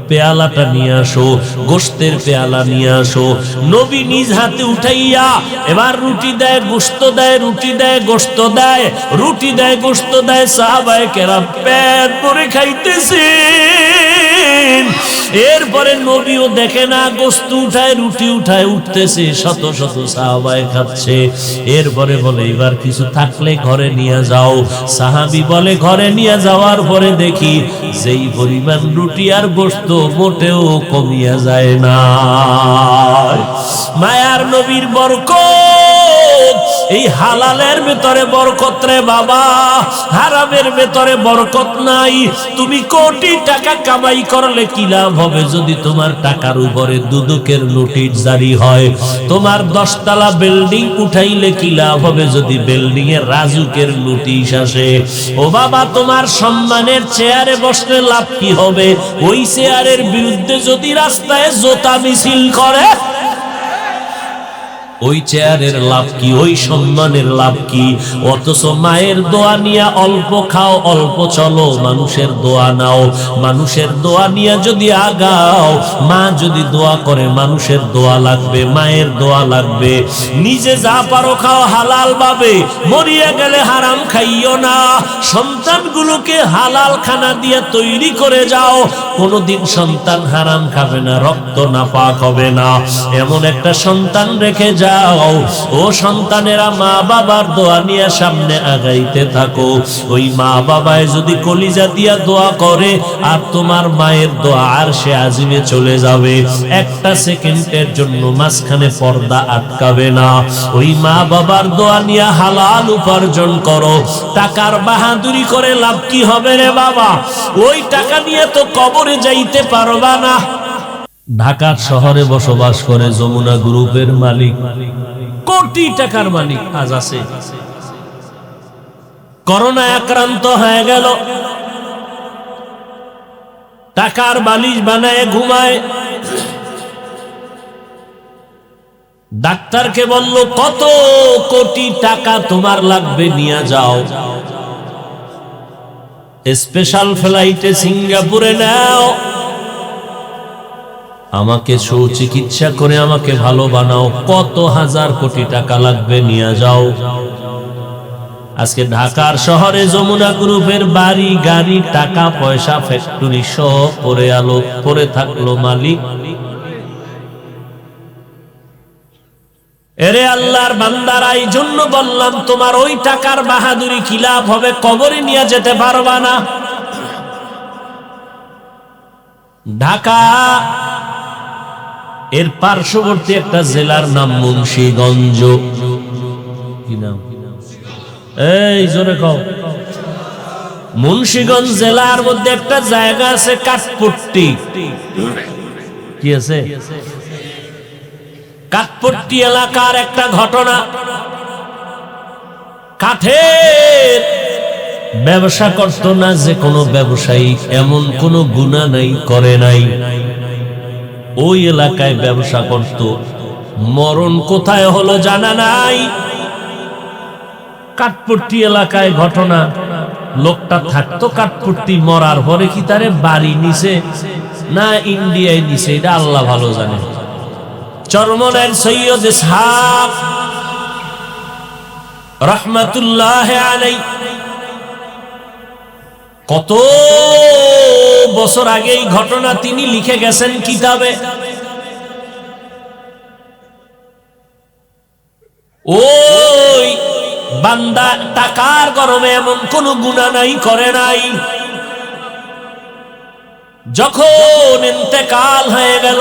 পেয়ালাটা নিয়ে আসো, গোশতের পেয়ালা নিয়ে আসো। নবী নিজ হাতে উঠাইয়া এবার রুটি দেয়, গোশত দেয়, রুটি দেয়, গোশত দেয়, রুটি দেয়, গোশত দেয়, সাহাবায়ে কেরাম পেট ভরে খাইতেছেন। এরপরে নবীও দেখে না, গোশত উঠায়, রুটি উঠায়, উঠতেছে, শত শত সাহাবায়ে খাচ্ছে। এরপরে বলে এবার কিছু থাকলে ঘরে নিয়ে যাও। সাহাবী বলে ঘরে নিয়ে যাওয়ার পরে দেখি যেই পরিমাণ রুটি আর গোশত মোটেও কমিয়া যায় না। মায়ার নবীর বরকত, এই হালালের ভেতরে বরকত রে বাবা, হারামের ভেতরে বরকত নাই। তুমি কোটি টাকা কামাই করলে কি লাভ হবে যদি তোমার টাকার উপরে দুদকের নোটিশ জারি হয়? তোমার 10 তলা বিল্ডিং উঠাইলে কি লাভ হবে যদি বিল্ডিং এর রাজুকের নোটিশ আসে? ও বাবা, তোমার সম্মানের চেয়ারে বসলে লাভ কি হবে? ওই চেয়ারের বিরুদ্ধে যদি রাস্তায় জোতা মিছিল করে, ওই চেয়ারের লাভ কি? ওই সম্মানের লাভ কি? অথচ মায়ের দোয়া নিয়ে অল্প খাও, অল্প চলো, মানুষের দোয়া নাও, মানুষের দোয়া নিয়ে যদি আগাও, মা যদি দোয়া করে মানুষের দোয়া লাগবে, মায়ের দোয়া লাগবে। নিজে যা পারো খাও হালাল ভাবে, মরিয়া গেলে হারাম খাইও না। সন্তানগুলোকে হালাল খানা দিয়ে তৈরি করে যাও, কোনোদিন সন্তান হারাম খাবে না, রক্ত নাপাক হবে না, এমন একটা সন্তান রেখে যাও। ও সন্তানেরা মা বাবার দোয়া নিয়ে সামনে আগাইতে থাকো। ওই মা বাবায় যদি কলিজা দিয়া দোয়া করে আর তোমার মায়ের দোয়া আরশে আজিমে চলে যাবে, একটা সেকেন্ডের জন্য মাঝখানে পর্দা আটকাবে না। ওই মা বাবার দোয়া নিয়ে হালাল উপার্জন করো। টাকার বাহাদুরি করে লাভ কি হবে রে বাবা? ওই টাকা নিয়ে তো কবরে যাইতে পারবা না। ঢাকার শহরে বসবাস করে যমুনা গ্রুপের মালিক, কোটি টাকার মালিক আজ আছে, করোনা আক্রান্ত হয়ে গেল, টাকার বালিশ বানায় ঘুমায়। ডাক্তারকে বলল কত কোটি টাকা তোমার লাগবে, নিয়ে যাও, স্পেশাল ফ্লাইটে সিঙ্গাপুরে নাও, আমাকে সুচিকিৎসা করে আমাকে ভালো বানাও, কত হাজার কোটি টাকা লাগবে, নিয়ে যাও। আজকে ঢাকার শহরে যমুনা গ্রুপের বাড়ি গাড়ি টাকা পয়সা ফ্যাক্টরি সব পড়ে থাকলো মালিক। এরে আল্লাহর বান্দারা, এই জন্য বললাম তোমার ওই টাকার বাহাদুরি কি লাভ হবে, কবরে নিয়ে যেতে পারবা না। ঢাকা এর পার্শ্ববর্তী একটা জেলার নাম মুন্সিগঞ্জ। কি নাম? এই জোরে কও। মুন্সিগঞ্জ জেলার মধ্যে একটা জায়গা আছে কাঠপট্টি। কি আছে? কাঠপট্টি এলাকার একটা ঘটনা। কাঠের ব্যবসা করত না যে কোনো ব্যবসায়ী, এমন কোনো গুনাহ নাই, করে নাই। ওই এলাকায় ব্যবসা করত। মরণ কোথায় হলো জানা নাই। কাঠপট্টি এলাকায় ঘটনা, লোকটা থাকতো কাঠপট্টি, মরার পরে কি তারে বাড়ি নিছে না ইন্ডিয়ায় নিছে এটা আল্লাহ ভালো জানে। চরমনের সৈয়দ ইসহাক রাহমাতুল্লাহ আলাইহি কত বছর আগে এই ঘটনা তিনি লিখে গেছেন কিতাবে। ওই বান্দা টাকার গরমে এমন কোন গুনাহ নাই, করে নাই। যখন ইন্তেকাল হয়ে গেল,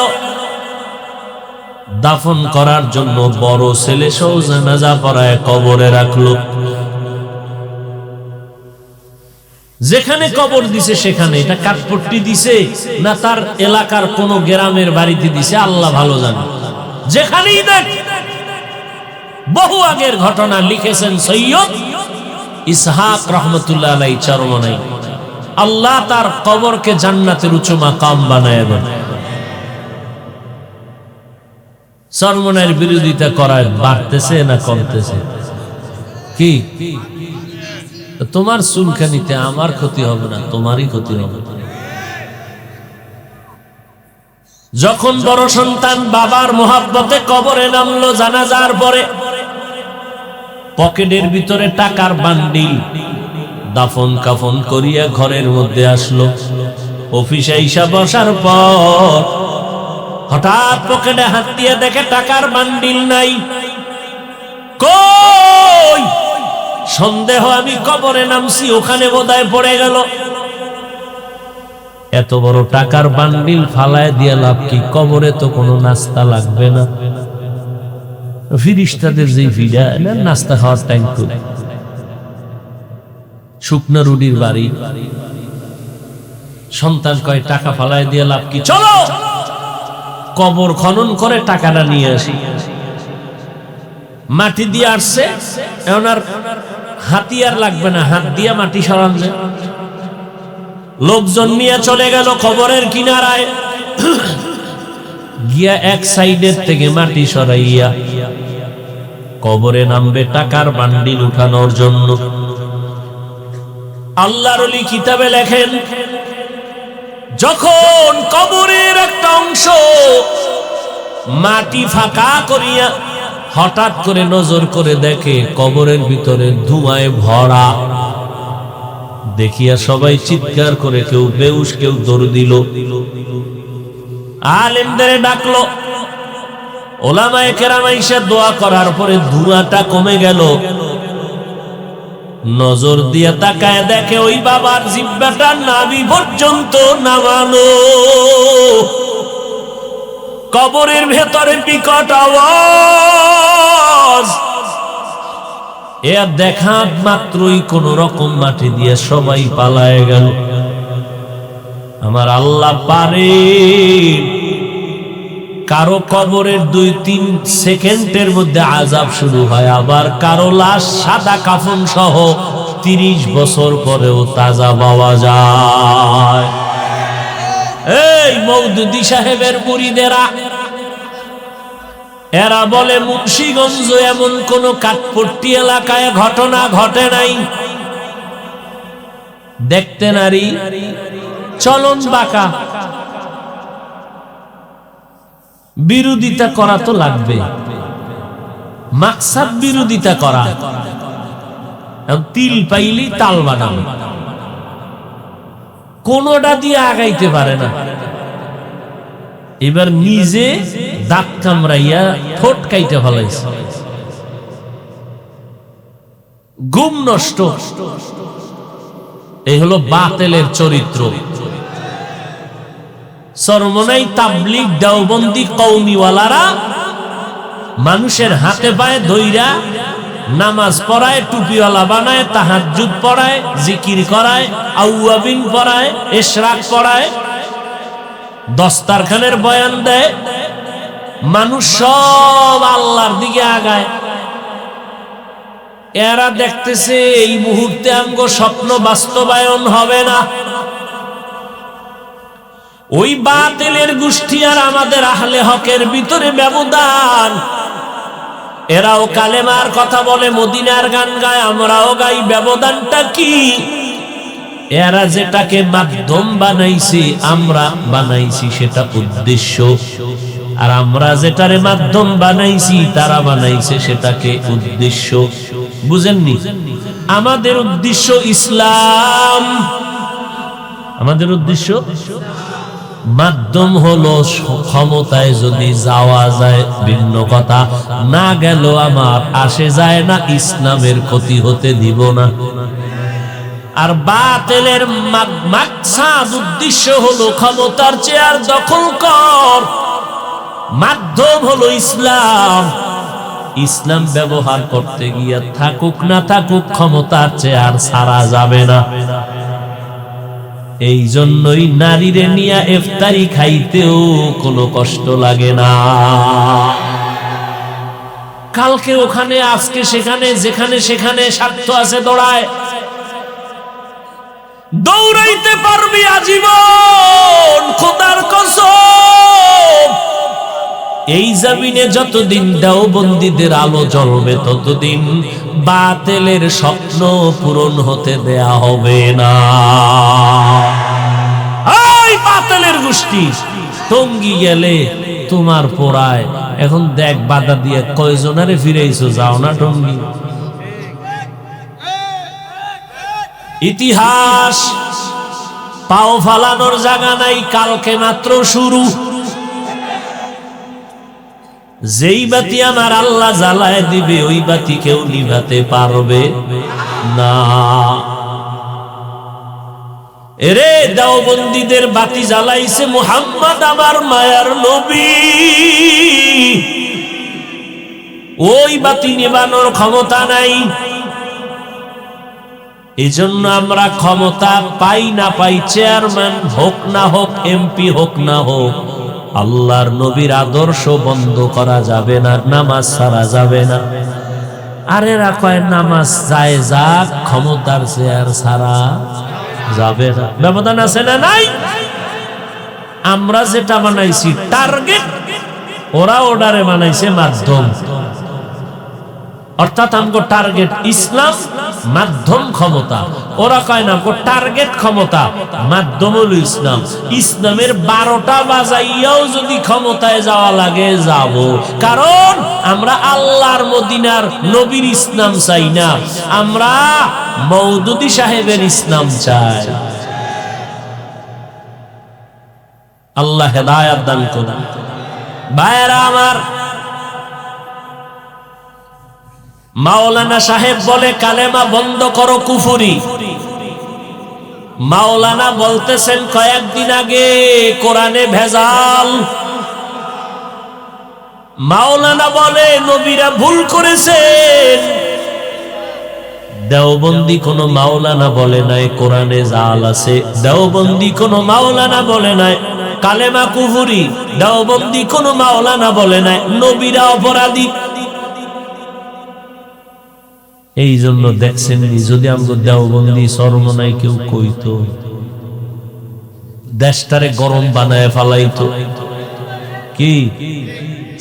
দাফন করার জন্য বড় ছেলে সহ জানাজা পড়ায় কবরে রাখলো। যেখানে কবর দিছে সেখানে, এটা কাঠপট্টি দিছে না তার এলাকার কোন গ্রামের বাড়িতে দিছে আল্লাহ ভালো জানে। যেখানেই দেখ, বহু আগের ঘটনা লিখেছেন সৈয়দ ইসহাক রাহমাতুল্লাহ আলাইহি চরমনাই। আল্লাহ তার কবরকে জান্নাতের উচ্চ মাকাম বানায় দেন। চরমনাইয়ের বিরোধিতা করায় বাড়তেছে না কমতেছে? কি তোমার চুলকানিতে আমার ক্ষতি হবে না, তোমারই ক্ষতি হবে। যখন বড় সন্তান বাবার মোহাব্বতে কবরে নামলো জানাজার পরে, পকেটের ভিতরে টাকার বান্ডিল, দাফন কাফন করিয়া ঘরের মধ্যে আসলো। অফিসে আইসা বসার পর হঠাৎ পকেটে হাত দিয়ে দেখে টাকার বান্ডিল নাই। কই? সন্দেহ, আমি কবরে নামছি, ওখানে বোধহয় পড়ে গেল। এত বড় টাকার বান্ডিল ফালায় দিয়ে লাভ কি? কবরে তো কোনো নাস্তা লাগবে না। ফিরিস্তাদের যে ভিড়া, নাস্তা খাওয়ার টাইম তো। শুকনো রুটির বাড়ি, সন্তান কয় টাকা ফালায় দিয়ে লাভ কি, চলো কবর খনন করে টাকাটা নিয়ে আসি। মাটি দিয়ে আসছে, এখন আর হাতিয়ার লাগবে না, হাত দিয়ে মাটি সরান যায়। লোকজন নিয়ে চলে গেল কবরের কিনারায়, গিয়া এক সাইডের থেকে মাটি সরাইয়া কবরে নামবে টাকার বান্ডিল উঠানোর জন্য। আল্লাহর ওলি কিতাবে লেখেন, যখন কবরের একটা অংশ মাটি ফাঁকা করিয়া হঠাৎ করে নজর করে দেখে কবরের ভিতরে ধোঁয়ায় ভরা, দেখিয়া সবাই চিৎকার করে, কেউ বেউস, কেউ দৌড় দিল। আলেমদের ডাকলো, ওলামায়ে কেরাম এসে দোয়া করার পরে ধোঁয়াটা কমে গেল। নজর দিয়ে তাকায় দেখে ওই বাবার জিহ্বাটা নাভি পর্যন্ত নামানো। কবরের ভেতরে বিকট আওয়াজ। এ দেখা মাত্রই কোন রকম মাটি দিয়ে সবাই পালায় গেল। আমার আল্লাহ পারে কারো কবরের 2-3 সেকেন্ডের মধ্যে আযাব শুরু হয়, আবার কারো লাশ সাদা কাফন সহ 30 বছর পরেও তাজা পাওয়া যায়। এই মওদুদি সাহেবের মুরিদেরা, এরা বলে মুন্সিগঞ্জ এমন কোন কাঠপট্টি এলাকায় ঘটনা ঘটে নাই। দেখতে নারী, চলন বাঁকা, বিরোধিতা করা তো লাগবে, মাকসাদ বিরোধিতা করা। তিল পাইলি তাল বানাবে, কোনটা দিয়ে আগাইতে পারে না। এবার নিজে দাঁত কামড়াইয়া ঠোঁট কাইতে ফেলাইছে, ঘুম নষ্ট। এই হলো বাতিলের চরিত্র। চরমনাই তাবলিগ দেওবন্দি কওমিওয়ালারা মানুষের হাতে পায়ে ধইরা নামাজ পড়ায়, টুপিওয়ালা বানায়, তাহাজ্জুদ পড়ায়, জিকির করায়, আউয়াবিন পড়ায়, ইশরাক পড়ায়, দস্তারখানের বয়ান দেয়, মানুষ সব আল্লাহর দিকে আগায়। এরা দেখতেছে এই মুহূর্তে আমগো স্বপ্ন বাস্তবায়ন হবে না। ওই বাতিলের গোষ্ঠী আর আমাদের আহলে হকের ভিতরে ব্যবধান। এরাও কালেমার কথা বলে, মদিনার গান গায়, আমরাও গাই। ব্যবধানটা কি? এরা যেটাকে মাধ্যম বানাইছি, আমরা বানাইছি সেটা উদ্দেশ্য, আর আমরা যেটারে মাধ্যম বানাইছি তারা বানাইছে সেটাকে উদ্দেশ্য। বুঝেননি? আমাদের উদ্দেশ্য ইসলাম, আমাদের উদ্দেশ্য মাধ্যম হলো ক্ষমতায় যদি যাওয়া যায় ভিন্ন কথা, না গেল আমার আসে যায় না, ইসলামের ক্ষতি হতে দিব না। আর বাতিলের মাকসাদ উদ্দেশ্য হলো ক্ষমতার চেয়ার দখল কর, মাধ্যম হলো ইসলাম। ইসলাম ব্যবহার করতে গিয়ে থাকুক না থাকুক ক্ষমতার চেয়ার ছাড়া যাবে না। এই জন্যই নারীরে নিয়ে ইফতারি খাইতেও কোনো কষ্ট লাগে না। কালকে ওখানে, আজকে সেখানে, যেখানে সেখানে স্বার্থ আছে দৌড়ায়। দৌড়াইতে পারবি আজীবন, খোদার কসম। এই জমিনে যতদিন দেওবন্দীদের আলো জ্বলবে ততদিন বাতিলের স্বপ্ন পূরণ হতে দেয়া হবে না। এই বাতিলের গোষ্ঠী টঙ্গী গেলে তোমার পোড়ায়। এখন দেখ বাধা দিয়ে কয়জনারে ফিরাইছো, যাও না টঙ্গী। ইতিহাস পাও ফালানোর জায়গা নাই, কালকে মাত্র শুরু। যেই বাতি আমার আল্লাহ জ্বালায় দিবে ওই বাতি কেউ নিভাতে পারবে না। এরে দেওবন্দীদের বাতি জ্বালাইছে মুহাম্মদ আমার মায়ার নবী, ওই বাতি নিভানোর ক্ষমতা নাই। এজন্য আমরা ক্ষমতা পাই না পাই, চেয়ারম্যান হোক না হোক, এমপি হোক না হোক, আল্লাহর নবীর আদর্শ বন্ধ করা যাবে না, নামাজ ছাড়া যাবে না। আর এরা কয় নামাজ যায় যাক, ক্ষমতার চেয়ার ছাড়া যাবে না। ব্যবধান আছে না নাই? আমরা যেটা বানাইছি টার্গেট, ওরা ওটারে বানাইছে মাধ্যম। অর্থাৎ আমগো টার্গেট ইসলাম, মাধ্যম ক্ষমতা। ওরা কয় না আমগো টার্গেট ক্ষমতা, মাধ্যম হলো ইসলাম। ইসলামের 12টা বাজাইয়াও যদি ক্ষমতায় যাওয়া লাগে যাব, কারণ আমরা আল্লাহর মদিনার নবীর ইসলাম চাই না, আমরা মওদুদি সাহেবের ইসলাম চাই। আল্লাহ হেদায়েত দান করুন। ভাইরা আমার, মাওলানা সাহেব বলে কালেমা বন্ধ করো, কুফরি। মাওলানা বলতেছেন কয়েকদিন আগে কোরআনে ভেজাল। মাওলানা বলে নবীরা ভুল করেছেন। দেওবন্দি কোন মাওলানা বলে নাই কোরআনে জাল আছে। দেওবন্দি কোন মাওলানা বলে নাই কালেমা কুফরি। দেওবন্দি কোন মাওলানা বলে নাই নবীরা অপরাধী। এই জন্য দেখছেন, যদি আমগো দেওবন্দি চরমনাই কেউ কইতো, দেশটারে গরম বানায় ফালাইতো। কি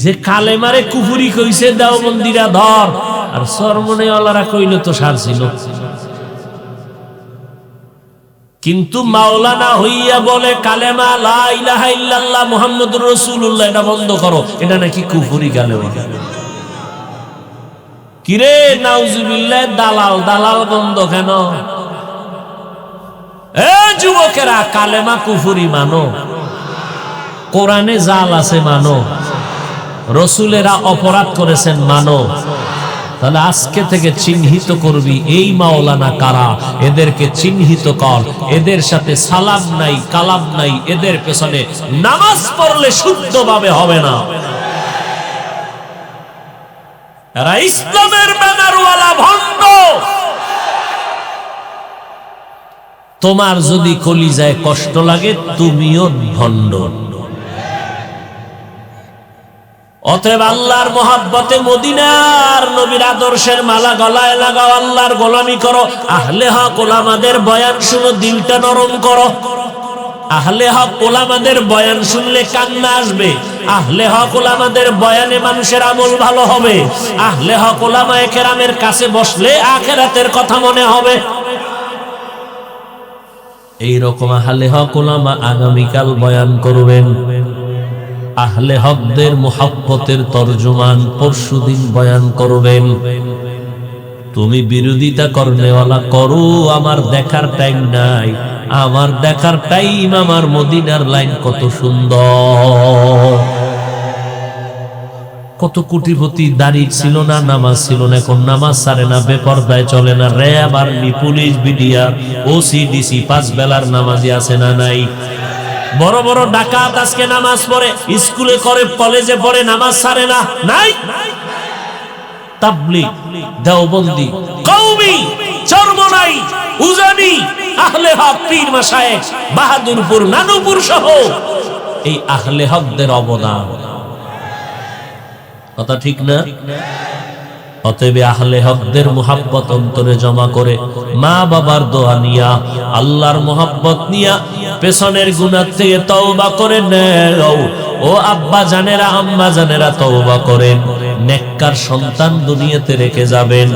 যে কালেমারে কুফরি কইছে দেওবন্দিরা ধর, আর চরমনাই ওয়ালারা কইলে তো সার ছিল। কিন্তু মাওলানা হইয়া বলে কালেমা লা ইলাহা ইল্লাল্লাহ মুহাম্মাদুর রাসূলুল্লাহ, এটা বন্ধ করো, এটা নাকি কুফরি কালেমা। কিরে নাউজুবিল্লাহ, দালাল দালাল বন্ধ কেন? এ যুবকেরা, কালেমা কুফরি মানো, কোরআনে জাল আছে মানো, রসুলেরা অপরাধ করেছেন মানো। তাহলে আজকে থেকে চিহ্নিত করবি এই মাওলানা কারা, এদেরকে চিহ্নিত কর। এদের সাথে সালাম নাই, কালাম নাই, এদের পেছনে নামাজ পড়লে শুদ্ধভাবে হবে না। এরা ইসলামের ব্যানারওয়ালা ভণ্ড। তোমার যদি কলিজায় কষ্ট লাগে, তুমিও ভণ্ড। অতএব আল্লাহর মহাব্বতে মদিনার নবীর আদর্শের মালা গলায় লাগাও, আল্লাহর গোলামি করো। আহলে হক ওলামাদের বয়ান শুনো, দিলটা নরম করো। আহলে হক ওলামাদের বয়ান শুনলে কান্না আসবে। আহলে হক ওলামাদের বয়ানে মানুষের আমল ভালো হবে। আহলে হক ওলামায়ে কেরামের কাছে বসলে আখিরাতের কথা মনে হবে। এই রকম আহলে হক ওলামা আগামীকাল বয়ান করবেন। আহলে হকদের মুহাব্বতের তরজমান পরশুদিন বয়ান করবেন। তুমি বিরোধিতা করনেওয়ালা করো, আমার দেখার টাইম নাই। আমার দেখার টাইম আমার মদিনার লাইন কত সুন্দর। কত কোটিপতি, দাড়ি ছিল না, নামাজ ছিল না, এখন নামাজ ছাড়ে না, বেপরদায় চলে না। RAB, army, police, BDR, OC DC 5 বেলার নামাজি আছে না নাই? বড় বড় ডাকাত আজকে নামাজ পড়ে, স্কুলে করে, কলেজে পড়ে, নামাজ ছাড়ে না, নাই? তাবলীগ, দেওবন্দি, কওমি, চরমনাই, উজানি, আহলে হক, পীর মাশায়েখ, বাহাদুরপুর, নানুপুর সহ এই আহলে হকদের অবদান। কথা ঠিক না? অতএব আহলে হকদের মুহাব্বত অন্তরে জমা করে, মা বাবার দোয়া নিয়া, আল্লাহর মুহাব্বত নিয়া, পেছনের গুনাহ থেকে তওবা করে নেও। ও আব্বা জানেরা, আম্মা জানেরা, তওবা করেন। নেককার সন্তান দুনিয়াতে রেখে যাবেন।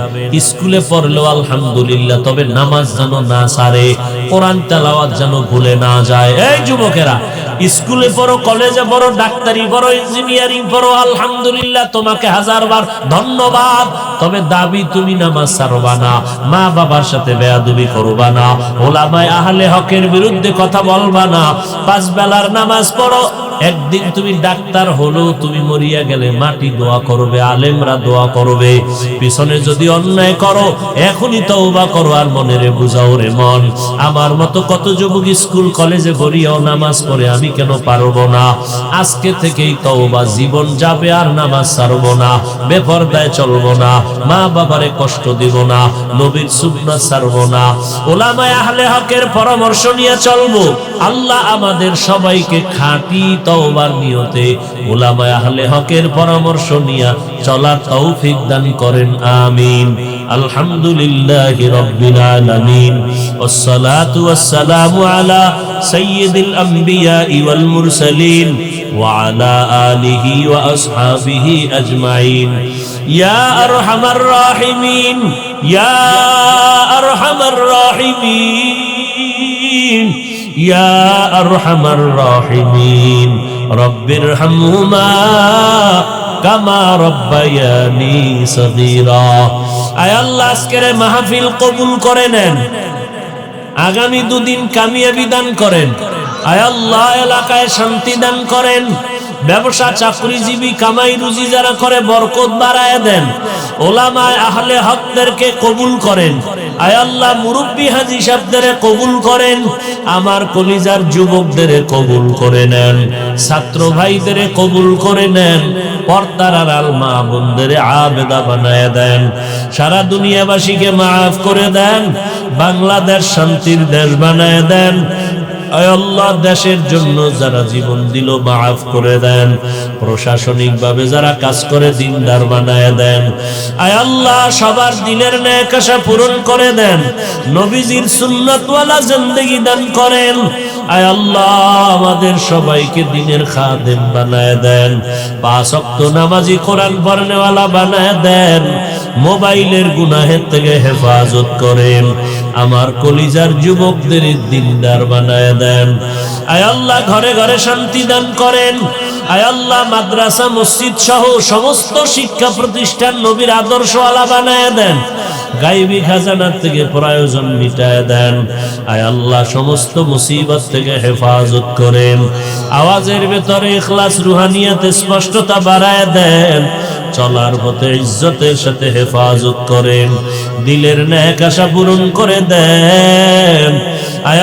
স্কুলে পড়লেও আলহামদুলিল্লাহ, তবে নামাজ যেন না ছাড়ে, কোরআন তেলাওয়াত যেন ভুলে না যায়। এই যুবকেরা, স্কুলে পড়ো, কলেজে পড়ো, ডাক্তারি পড়ো, ইঞ্জিনিয়ারিং পড়ো, আলহামদুলিল্লাহ, তোমাকে হাজারবার ধন্যবাদ। তবে দাবি তুমি নামাজ ছাড়বা না, মা বাবার সাথে বেয়াদবি করবা না, ওলামায়ে আহলে হকের বিরুদ্ধে কথা বলবা না, 5 বেলার নামাজ পড়ো। একদিন তুমি ডাক্তার হলো, তুমি মরিয়া গেলে মাটি দোয়া করবে, আলেমরা দোয়া করবে। পিছনে যদি অন্যায় করো, এখনই তওবা করো আর মনে রে বুঝাও, রে মন, আমার মতো কত যুবক স্কুল কলেজে পড়িয়াও নামাজ পড়ে, আমি কেন পারবো না? আজকে থেকেই তওবা, জীবন যাবে আর নামাজ ছাড়বো না, বেপরদায় চলবো না, মা বাবারে কষ্ট দিব না, নবীর সুন্নাত ছাড়বো না, ওলামায়ে আহলে হকের পরামর্শ নিয়ে চলবো। আল্লাহ আমাদের সবাইকে খাঁটি তওবার নিয়তে উলামায়ে আহলে হকের পরামর্শ নিয়ে চলার তৌফিক দান করেন, আমিন। আলহামদুলিল্লাহি রাব্বিল আলামিন, ওয়াসসালাতু ওয়াসসালামু আলা সাইয়্যিদিল আমবিয়া ওয়াল মুরসালিন ওয়া আলা আলিহি ওয়া আসহাবিহি আজমাইন। ইয়া আরহামার রাহিমিন, ইয়া আরহামার রাহিমিন, ইয়া আরহামার রাহিমিন, রব্বিরহামহুমা কামা রব্বায়ানি সগীরা। আয় আল্লাহ, আজকের মাহফিল কবুল করে নেন, আগামী 2 দিন কামিয়াবি দান করেন। আয় আল্লাহ, এলাকায় শান্তি দান করেন, ব্যবসা চাকরিজীবী কামাই রুজি যারা করে বরকত বাড়ায় দেন। ওলামায়ে আহলে হকদেরকে কবুল করেন। আয় আল্লাহ, মুরব্বী হাজী সাহেবদের কবুল করেন, আমার কলিজার যুবকদের কবুল করে নেন, ছাত্র ভাইদের কবুল করে নেন, পর্দার আড়াল মা বোনদের আবেদা বানায় দেন, সারা দুনিয়াবাসীকে মাফ করে দেন, বাংলাদেশ শান্তির দেশ বানায় দেন। আয় আল্লাহ, দেশের জন্য যারা জীবন দিল মাফ করে দেন, প্রশাসনিক ভাবে যারা কাজ করে দিনদার বানায় দেন। আয় আল্লাহ, সবার দিলের নেক আশা পূরণ করে দেন, নবীজির সুন্নাতওয়ালা জিন্দেগি দান করেন। আয় আল্লাহ, আমাদের সবাইকে দিনের খাদেম বানায় দেন, 5 ওয়াক্ত নামাজি, কোরআন পড়নেওয়ালা বানায় দেন, মোবাইলের গুনাহের থেকে হেফাজত করেন, আমার কলিজার যুবকদের দিনদার বানায় দেন। আয় আল্লাহ, ঘরে ঘরে শান্তি দান করেন। আয় আল্লাহ মাদ্রাসা মসজিদ সহ সমস্ত শিক্ষা প্রতিষ্ঠান নবীর আদর্শ আলা বানায় দেন, গায়বী খাজানার থেকে প্রয়োজন মিটায় দেন। আয় আল্লাহ সমস্ত মুসিবত থেকে হেফাজত করেন, আওয়াজের ভেতরে ইখলাস রুহানিয়াতে স্পষ্টতা বাড়ায় দেন, চলার পথে ইজ্জতের সাথে হেফাজত করেন, দিলের নেক আশা পূরণ করে দেন। আয়